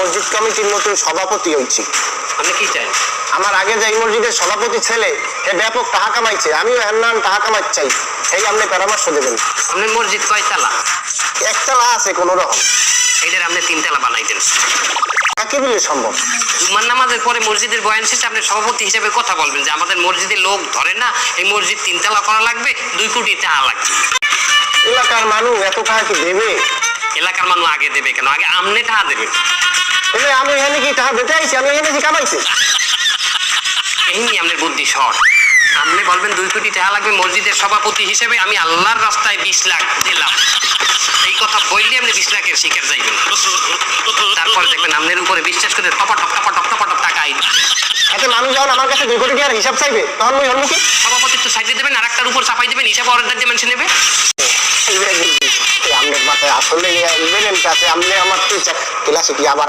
মসজিদ কমিটির নতুন সভাপতি হয়েছি। আপনি কি চান? আমার আগে যে এই মসজিদের সভাপতি ছেলে সে ব্যাপক টাকা কামাইছে, আমিও এর নাম টাকা কামাইতে চাই, এই আপনি পরামর্শ দেবেন। আপনার মসজিদ কয়তলা? একতলা আছে কোন রকম, এইটার আপনি 3 তলা বানাই দেন। কি বলে সম্ভব? জুম্মার নামাজের পরে মসজিদের বয়ান শেষে আপনি সভাপতি হিসেবে কথা বলবেন যে আমাদের মসজিদে লোক ধরে না, এই মসজিদ 3 তলা করা লাগবে, 2 কোটি টাকা লাগবে। এলাকার মানুষ এত টাকা কি দেবে? এলাকার মানুষ আগে দেবে কেন? আগে আমনে টাকা দেবে। আমি এখানে কি টাকা দিতে আইছি? আমি এখানে কি কামাইছি? এই নিয়ে আপনার বুদ্ধি শর্ট। আপনি বলবেন 2 কোটি টাকা লাগবে মসজিদের সভাপতি হিসেবে, আমি আল্লাহর রাস্তায় 20 লাখ দিলাম। এই কথা বললে আপনি 20 লাখের শিকার যাইবেন। তারপরে দেখবেন আপনার উপরে বিশ্বাস করে টপাটপ টাকা আইবে। এতে মানুষ যখন আমার কাছে 2 কোটি টাকার হিসাব চাইবে তখন ওই হল কি সভাপতিত্ব সাইডে দেবেন আর একটার উপর চাপাই দেবেন, হিসাব অর্ডার দিয়ে মানুষ নেবে। আপনার মাথায় আসলে আছে, আপনি আমার ক্লাসে কি আবার